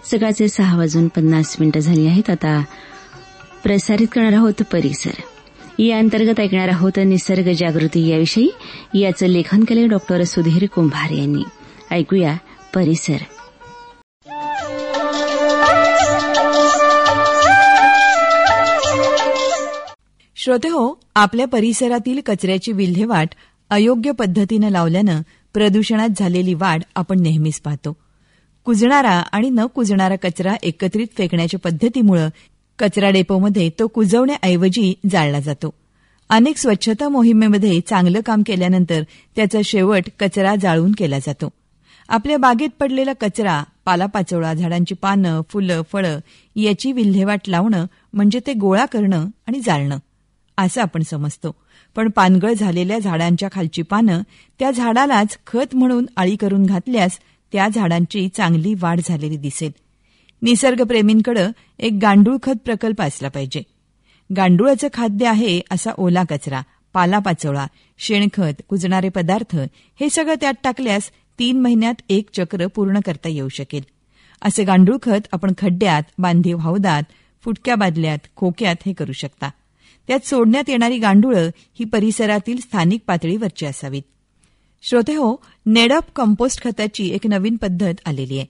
सकाळचे 6:50 झाली आहेत. आता प्रसारित करणार आहोत परिसर. या अंतर्गत ऐकणार आहोत निसर्ग जागृती याविषयी. याचं लेखन केले डॉक्टर सुधीर कुंभार यांनी. ऐकूया परिसर. श्रोतेहो, आपल्या परिसरातील कचऱ्याची विल्हेवाट अयोग्य पद्धतीनं लावल्यानं प्रदूषणात झालेली वाढ आपण नेहमीच पाहतो. कुजणारा आणि न कुजणारा कचरा एकत्रित फेकण्याच्या पद्धतीमुळे कचरा डेपोमध्ये तो कुजवण्याऐवजी जाळला जातो. अनेक स्वच्छता मोहिमेमध्ये चांगलं काम केल्यानंतर त्याचा शेवट कचरा जाळून केला जातो. आपल्या बागेत पडलेला कचरा, पालापाचोळा, झाडांची पानं, फुलं, फळं याची विल्हेवाट लावणं म्हणजे ते गोळा करणं आणि जाळणं असं आपण समजतो. पण पानगळ झालेल्या झाडांच्या खालची पानं त्या झाडालाच खत म्हणून आळी करून घातल्यास त्या झाडांची चांगली वाढ झालेली दिसेल. निसर्गप्रेमींकडे एक गांडूळ खत प्रकल्प असला पाहिजे. गांडुळाचं खाद्य आहे असा ओला कचरा, पालापाचोळा, शेणखत, कुजणारे पदार्थ हे सगळं त्यात टाकल्यास 3 महिन्यात एक चक्र पूर्ण करता येऊ शकेल. असे गांडूळ खत आपण खड्ड्यात, बांधीव हौदात, फुटक्या बादल्यात, खोक्यात हे करू शकता. त्यात सोडण्यात येणारी गांडुळं ही परिसरातील स्थानिक पातळीवरची असावीत. श्रोतेहो, नेडअप कंपोस्ट खताची एक नवीन पद्धत आलेली आहे.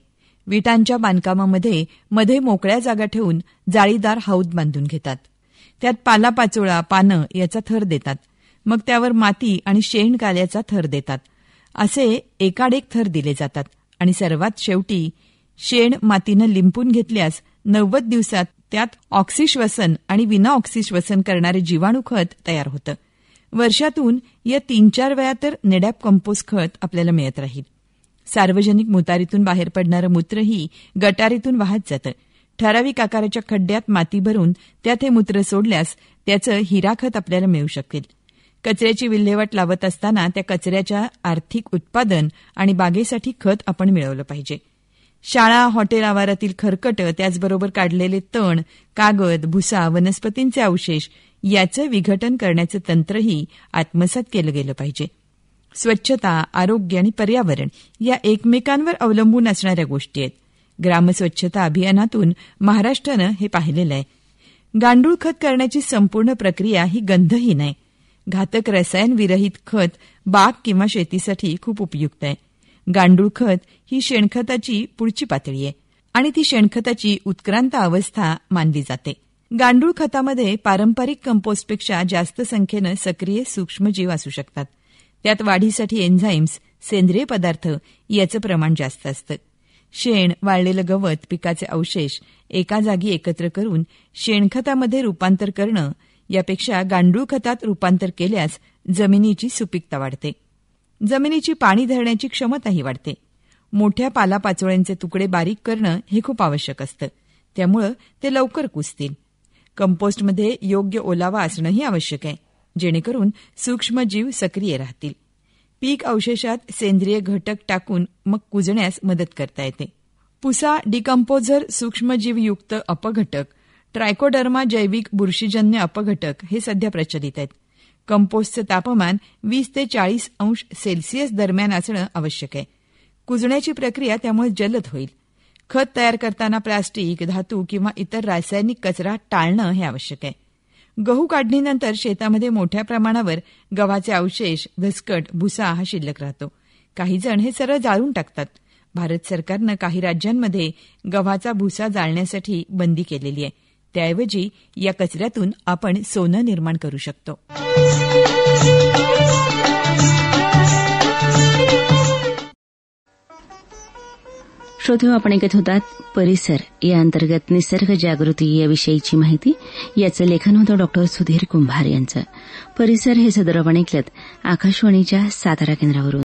विटांच्या बांधकामामध्ये मध्ये मोकळ्या जागा ठेवून जाळीदार हौद बांधून घेतात. त्यात पालापाचोळा, पानं याचा थर देतात. मग त्यावर माती आणि शेण काल्याचा थर देतात. असे एकाडेक थर दिले जातात आणि सर्वात शेवटी शेण मातीनं लिंपून घेतल्यास 90 दिवसात त्यात ऑक्सिश्वसन आणि विना ऑक्सिश्वसन करणारे जीवाणू खत तयार होतं. वर्षातून या 3-4 वेळा तर नेडॅप कंपोस्ट खत आपल्याला मिळत राहील. सार्वजनिक मुतारीतून बाहेर पडणारं मूत्रही गटारीतून वाहत जातं. ठराविक आकाराच्या खड्ड्यात माती भरून त्यात हे मूत्र सोडल्यास त्याचं हिराखत आपल्याला मिळू शकेल. कचऱ्याची विल्हेवाट लावत असताना त्या कचऱ्याच्या आर्थिक उत्पादन आणि बागेसाठी खत आपण मिळवलं पाहिजे. शाळा, हॉटेल आवारातील खरकट, त्याचबरोबर काढलेले तण, कागद, भुसा, वनस्पतींचे अवशेष याचं विघटन करण्याचं तंत्रही आत्मसात केलं गेलं पाहिजे. स्वच्छता, आरोग्य आणि पर्यावरण या एकमेकांवर अवलंबून असणाऱ्या गोष्टी आहेत. ग्रामस्वच्छता अभियानातून महाराष्ट्रानं हे पाहिलेलं आहे. गांडूळ खत करण्याची संपूर्ण प्रक्रिया ही गंधहीन आहे. घातक रसायनविरहित खत बाग किंवा शेतीसाठी खूप उपयुक्त आहे. गांडूळ खत ही शेणखताची पुढची पातळी आहे आणि ती शेणखताची उत्क्रांत अवस्था मानली जाते. गांडूळ खतामध्ये पारंपरिक कंपोस्टपेक्षा जास्त संख्येनं सक्रिय सूक्ष्मजीव असू शकतात. त्यात वाढीसाठी एन्झाईम्स, सेंद्रिय पदार्थ याचं प्रमाण जास्त असतं. शेण, वाळलेलं गवत, पिकाचे अवशेष एका जागी एकत्र करून शेणखतामध्ये रूपांतर करणं यापेक्षा गांडूळ खतात रूपांतर केल्यास जमिनीची सुपीकता वाढते. जमिनीची पाणी धरण्याची क्षमताही वाढते. मोठ्या पालापाचोळ्यांचे तुकडे बारीक करणं हे खूप आवश्यक असतं. त्यामुळं ते लवकर कुजतील. कंपोस्टमध्ये योग्य ओलावा असणंही आवश्यक आहे, जेणेकरून सूक्ष्मजीव सक्रिय राहतील. पीक अवशेषात सेंद्रिय घटक टाकून मग कुजण्यास मदत करता येते. पुसा, डिकंपोझर, सूक्ष्मजीवयुक्त अपघटक, ट्रायकोडर्मा जैविक बुरशीजन्य अपघटक हे सध्या प्रचलित आहेत. कंपोस्टचं तापमान 20 ते 40 अंश सेल्सिअस दरम्यान असणं आवश्यक आहे. कुजण्याची प्रक्रिया त्यामुळे जलद होईल. खत तयार करताना प्लास्टिक, धातू किंवा इतर रासायनिक कचरा टाळणं हे आवश्यक आहे. गहू काढणीनंतर शेतामध्ये मोठ्या प्रमाणावर गव्हाचे अवशेष, धसकट, भुसा हा शिल्लक राहतो. काही जण हे सरळ जाळून टाकतात. भारत सरकारनं काही राज्यांमध्ये गव्हाचा भुसा जाळण्यासाठी बंदी केलेली आहे. त्याऐवजी या कचऱ्यातून आपण सोनं निर्माण करू शकतो. श्रोतेहो, आपण ऐकत होतात परिसर. या अंतर्गत निसर्ग जागृती याविषयीची माहिती. याचं लेखन होतं डॉक्टर सुधीर कुंभार यांचं. परिसर हे सदर आपण ऐकलं आकाशवाणीच्या सातारा केंद्रावरून.